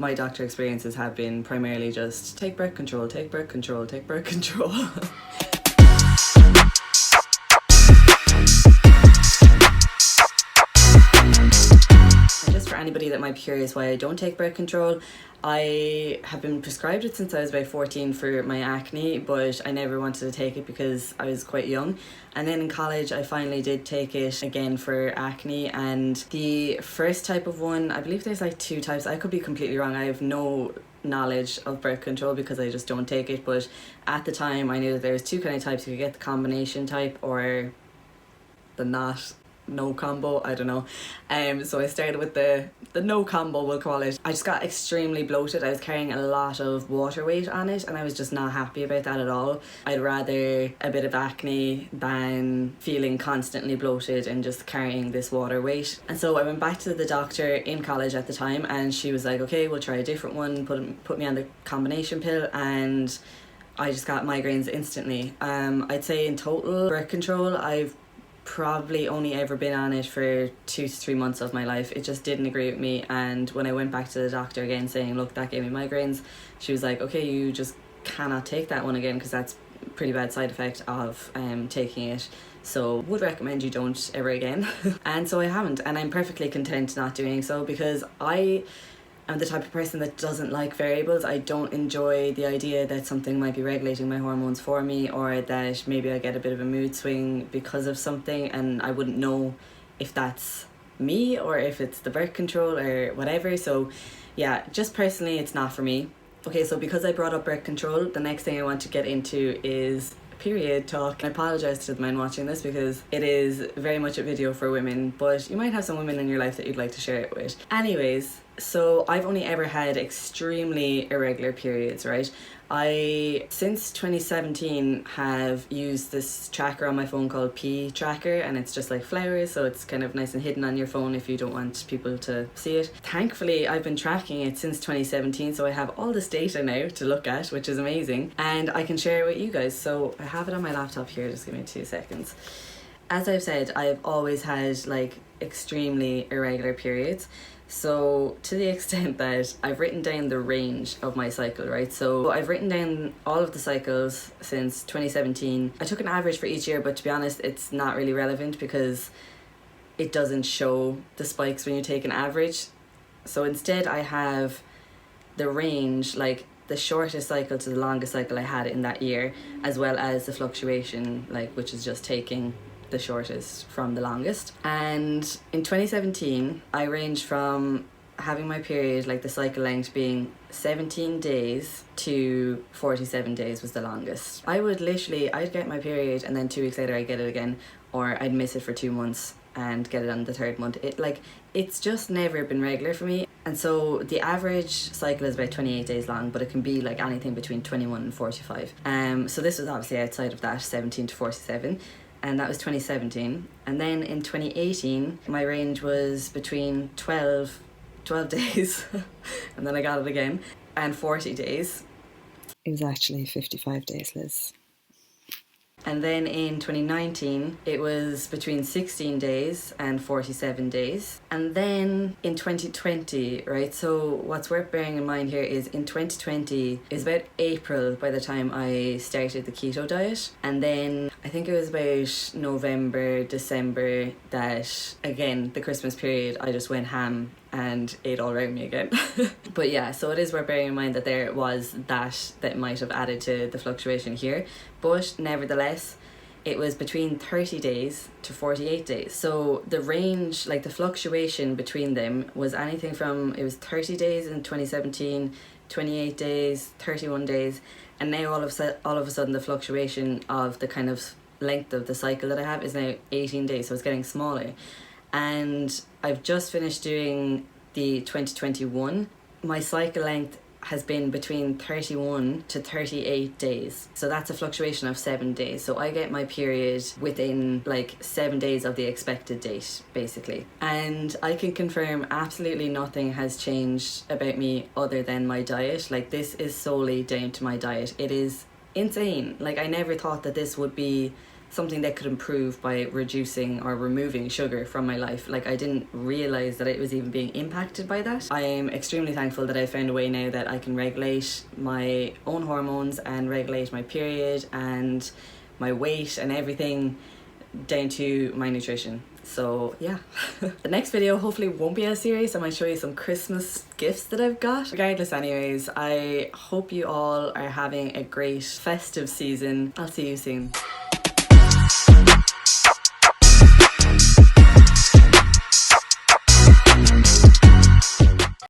My doctor experiences have been primarily just take birth control, take birth control, take birth control. And just for anybody that might be curious why I don't take birth control, I have been prescribed it since I was about 14 for my acne, but I never wanted to take it because I was quite young. And then in college I finally did take it again for acne, and the first type of one, I believe there's like 2 types, I could be completely wrong, I have no knowledge of birth control because I just don't take it, but at the time I knew that there was 2 kind of types. You could get the combination type or the no combo, I don't know. So I started with the no combo, we'll call it. I just got extremely bloated. I was carrying a lot of water weight on it and I was just not happy about that at all. I'd rather a bit of acne than feeling constantly bloated and just carrying this water weight. And so I went back to the doctor in college at the time and she was like, okay, we'll try a different one, put me on the combination pill, and I just got migraines instantly. I'd say in total birth control I've probably only ever been on it for 2 to 3 months of my life. It just didn't agree with me, and when I went back to the doctor again saying, look, that gave me migraines, she was like, okay, you just cannot take that one again because that's a pretty bad side effect of taking it, so would recommend you don't ever again. And so I haven't, and I'm perfectly content not doing so because I'm the type of person that doesn't like variables. I don't enjoy the idea that something might be regulating my hormones for me, or that maybe I get a bit of a mood swing because of something and I wouldn't know if that's me or if it's the birth control or whatever. So yeah, just personally it's not for me. Okay, so because I brought up birth control, the next thing I want to get into is period talk. I apologise to the men watching this because it is very much a video for women, but you might have some women in your life that you'd like to share it with. Anyways, so I've only ever had extremely irregular periods, right? I, since 2017, have used this tracker on my phone called P Tracker, and it's just like flowers, so it's kind of nice and hidden on your phone if you don't want people to see it. Thankfully, I've been tracking it since 2017, so I have all this data now to look at, which is amazing, and I can share it with you guys. So I have it on my laptop here, just give me 2 seconds. As I've said, I've always had like extremely irregular periods. So to the extent that I've written down the range of my cycle, right? So I've written down all of the cycles since 2017. I took an average for each year, but to be honest, it's not really relevant because it doesn't show the spikes when you take an average. So instead I have the range, like the shortest cycle to the longest cycle I had in that year, as well as the fluctuation, like which is just taking the shortest from the longest. And in 2017 I ranged from having my period, like the cycle length being 17 days to 47 days was the longest. I'd get my period and then 2 weeks later I'd get it again, or I'd miss it for 2 months and get it on the 3rd month. It's just never been regular for me. And so the average cycle is about 28 days long, but it can be like anything between 21 and 45. So this was obviously outside of that 17 to 47. And that was 2017. And then in 2018 my range was between 12 days and then I got it again, and 40 days. It was actually 55 days, Liz. And then in 2019 it was between 16 days and 47 days. And then in 2020, right, so what's worth bearing in mind here is in 2020 is about April by the time I started the keto diet, and then I think it was about November, December that, again, the Christmas period, I just went ham and ate all around me again. But yeah, so it is worth bearing in mind that there was that might have added to the fluctuation here, but nevertheless it was between 30 days to 48 days. So the range, like the fluctuation between them was anything from, it was 30 days in 2017, 28 days, 31 days, and now all of a sudden the fluctuation of the kind of length of the cycle that I have is now 18 days, so it's getting smaller. And I've just finished doing the 2021. My cycle length has been between 31 to 38 days. So that's a fluctuation of 7 days. So I get my period within like 7 days of the expected date, basically. And I can confirm absolutely nothing has changed about me other than my diet. Like, this is solely down to my diet. It is insane. Like, I never thought that this would be something that could improve by reducing or removing sugar from my life. Like, I didn't realize that it was even being impacted by that. I am extremely thankful that I found a way now that I can regulate my own hormones and regulate my period and my weight and everything down to my nutrition. So yeah. The next video hopefully won't be as serious. I might show you some Christmas gifts that I've got. Regardless anyways, I hope you all are having a great festive season. I'll see you soon.